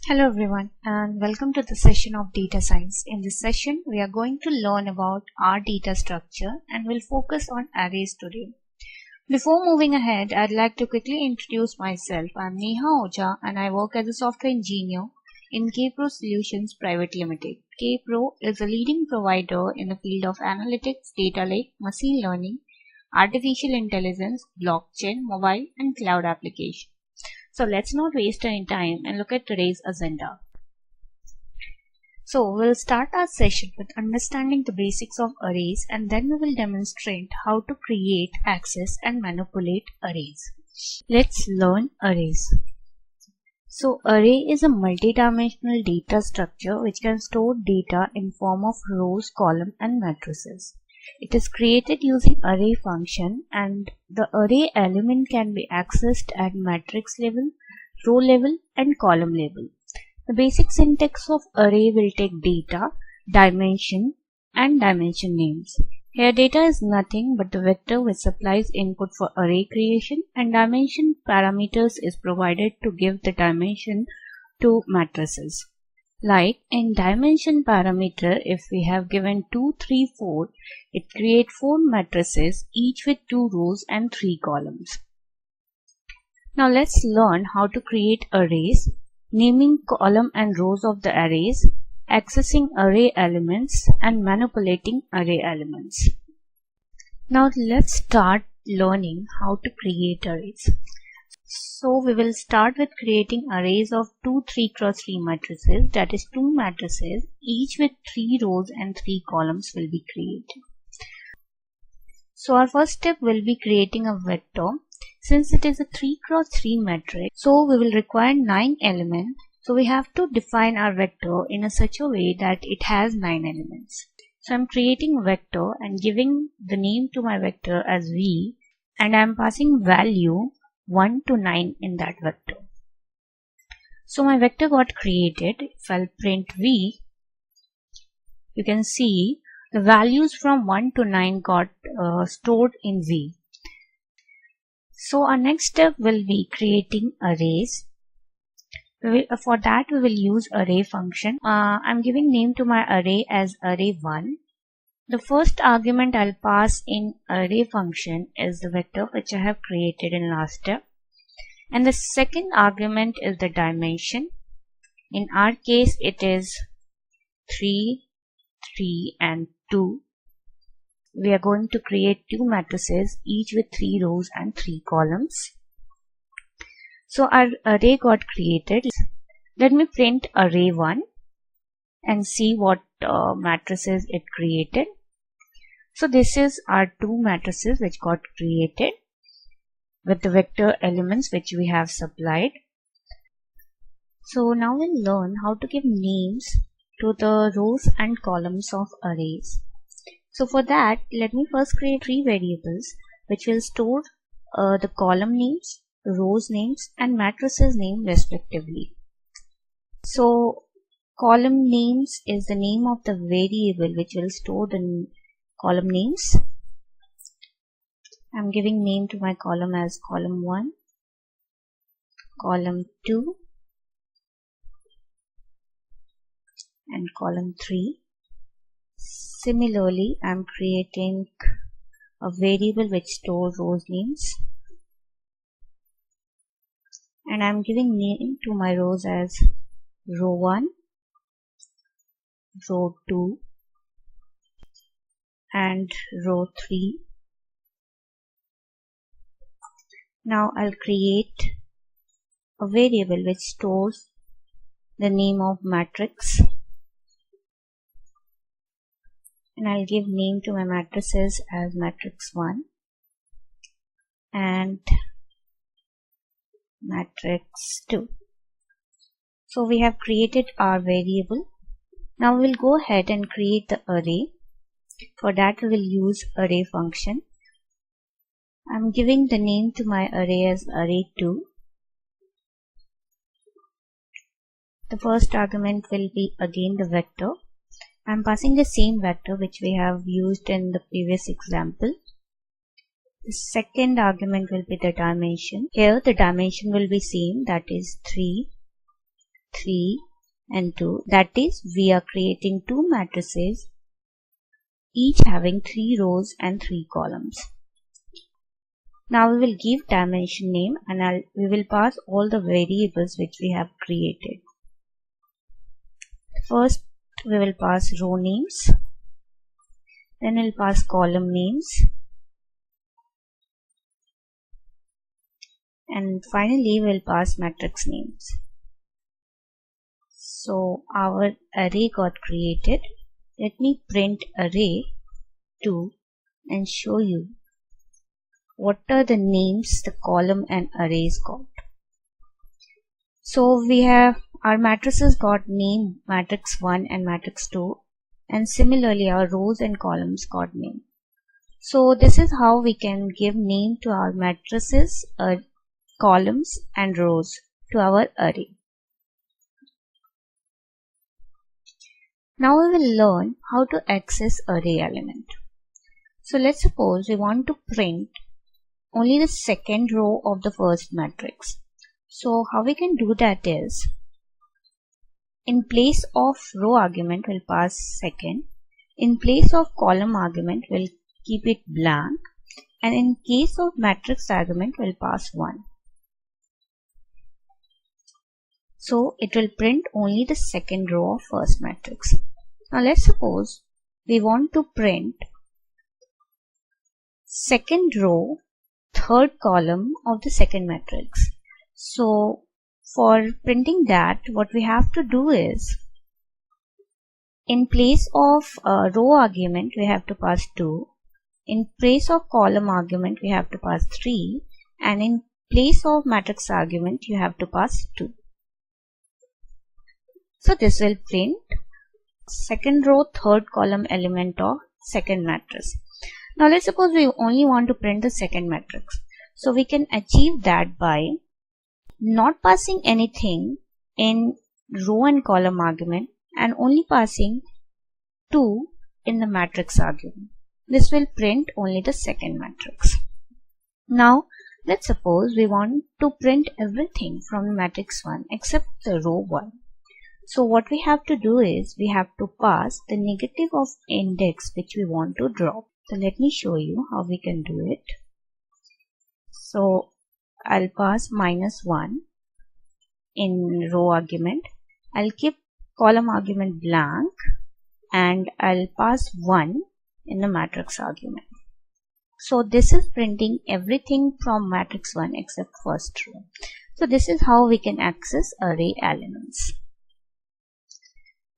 Hello everyone and welcome to the session of data science. In this session we are going to learn about our data structure and will focus on arrays today. Before moving ahead, I'd like to quickly introduce myself. I'm Neha Oja and I work as a software engineer in Kpro Solutions Private Limited. Kpro is a leading provider in the field of analytics, data lake, machine learning, artificial intelligence, blockchain, mobile and cloud applications. So let's not waste any time and look at today's agenda. So we'll start our session with understanding the basics of arrays and then we will demonstrate how to create, access and manipulate arrays. Let's learn arrays. So array is a multidimensional data structure which can store data in form of rows, columns and matrices. It is created using array function and the array element can be accessed at matrix level, row level and column level. The basic syntax of array will take data, dimension and dimension names. Here data is nothing but the vector which supplies input for array creation and dimension parameters is provided to give the dimension to matrices. Like in dimension parameter, if we have given 2, 3, 4, it creates 4 matrices, each with 2 rows and 3 columns. Now let's learn how to create arrays, naming column and rows of the arrays, accessing array elements and manipulating array elements. Now let's start learning how to create arrays. So we will start with creating arrays of 2 3x3 matrices, that is 2 matrices, each with 3 rows and 3 columns will be created. So our first step will be creating a vector. Since it is a 3x3 matrix, so we will require 9 elements. So we have to define our vector in such a way that it has 9 elements. So I'm creating a vector and giving the name to my vector as V and I'm passing value 1 to 9 in that vector. So my vector got created. If I'll print V, you can see the values from 1 to 9 got stored in V. So our next step will be creating arrays. For that we will use array function. I'm giving name to my array as array1. The first argument I'll pass in array function is the vector which I have created in last step. And the second argument is the dimension. In our case it is 3, 3 and 2. We are going to create 2 matrices, each with 3 rows and 3 columns. So our array got created. Let me print array1 and see what matrices it created. So this is our 2 matrices which got created with the vector elements which we have supplied. So now we'll learn how to give names to the rows and columns of arrays. So for that, let me first create 3 variables which will store the column names, rows names and matrices name respectively. So column names is the name of the variable which will store the column names. I'm giving name to my column as column 1, column 2 and column 3. Similarly, I'm creating a variable which stores rows names and I'm giving name to my rows as row 1, row 2 and row 3. Now I'll create a variable which stores the name of matrix and I'll give name to my matrices as matrix 1 and matrix 2. So we have created our variable. Now we'll go ahead and create the array. For that we will use array function. I'm giving the name to my array as array2. The first argument will be again the vector. I'm passing the same vector which we have used in the previous example. The second argument will be the dimension. Here the dimension will be same, that is 3, 3 and 2. That is, we are creating two matrices, each having 3 rows and 3 columns. Now we will give dimension name and we will pass all the variables which we have created. First we will pass row names, then we'll pass column names, and finally we'll pass matrix names. So our array got created. Let me print array 2 and show you what are the names the column and arrays got. So we have our matrices got name matrix 1 and matrix 2, and similarly our rows and columns got name. So this is how we can give name to our matrices, columns and rows to our array. Now we will learn how to access array element. So let's suppose we want to print only the second row of the first matrix. So how we can do that is, in place of row argument we'll pass second, in place of column argument we'll keep it blank, and in case of matrix argument we'll pass 1. So it will print only the second row of first matrix. Now let's suppose we want to print second row, third column of the second matrix. So for printing that, what we have to do is, in place of row argument we have to pass 2, in place of column argument we have to pass 3, and in place of matrix argument you have to pass 2. So this will print second row, third column element of second matrix. Now let's suppose we only want to print the second matrix. So we can achieve that by not passing anything in row and column argument and only passing 2 in the matrix argument. This will print only the second matrix. Now let's suppose we want to print everything from matrix 1 except the row 1. So what we have to do is, we have to pass the negative of index which we want to drop. So let me show you how we can do it. So I'll pass -1 in row argument. I'll keep column argument blank and I'll pass 1 in the matrix argument. So this is printing everything from matrix 1 except first row. So this is how we can access array elements.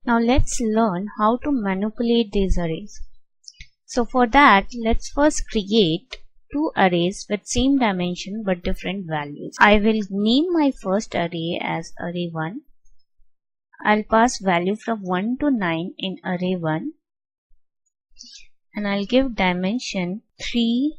Now let's learn how to manipulate these arrays. So for that, let's first create two arrays with same dimension but different values. I will name my first array as array 1. I'll pass value from 1 to 9 in array 1, and I'll give dimension 3,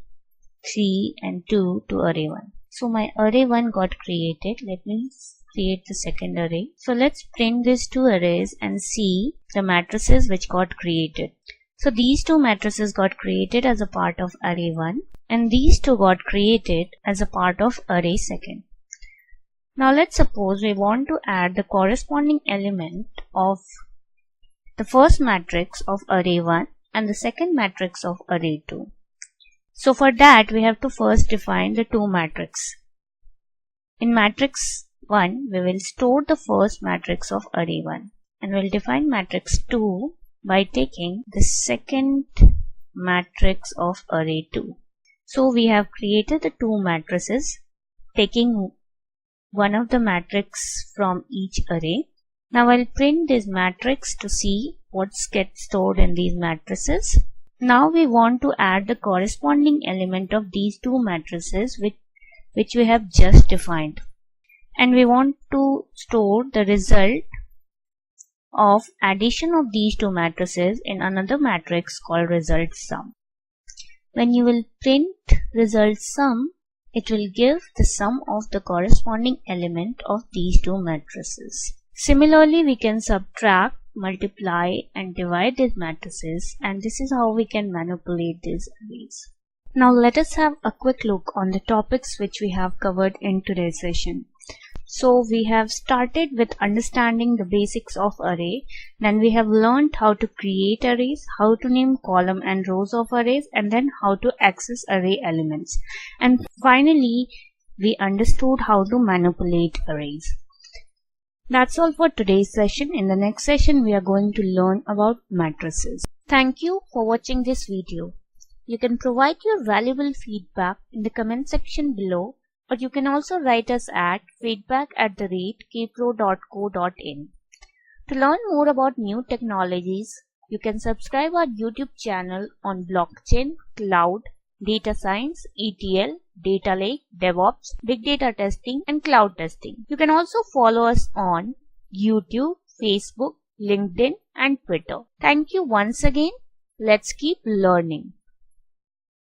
3 and 2 to array 1. So my array 1 got created. Let me create the second array. So let's print these two arrays and see the matrices which got created. So these two matrices got created as a part of array 1 and these two got created as a part of array 2. Now let's suppose we want to add the corresponding element of the first matrix of array 1 and the second matrix of array 2. So for that we have to first define the two matrices. In matrix 1 we will store the first matrix of array 1 and we'll define matrix 2 by taking the second matrix of array 2. So we have created the two matrices taking one of the matrix from each array. Now I'll print this matrix to see what's gets stored in these matrices. Now we want to add the corresponding element of these two matrices which we have just defined. And we want to store the result of addition of these two matrices in another matrix called result sum. When you will print result sum, it will give the sum of the corresponding element of these two matrices. Similarly, we can subtract, multiply and divide these matrices, and this is how we can manipulate these arrays. Now let us have a quick look on the topics which we have covered in today's session. So we have started with understanding the basics of array. Then we have learned how to create arrays, how to name column and rows of arrays, and then how to access array elements. And finally, we understood how to manipulate arrays. That's all for today's session. In the next session, we are going to learn about matrices. Thank you for watching this video. You can provide your valuable feedback in the comment section below, or you can also write us at feedback@kpro.co.in. To learn more about new technologies, you can subscribe our YouTube channel on blockchain, cloud, data science, ETL, data lake, DevOps, big data testing, and cloud testing. You can also follow us on YouTube, Facebook, LinkedIn, and Twitter. Thank you once again. Let's keep learning.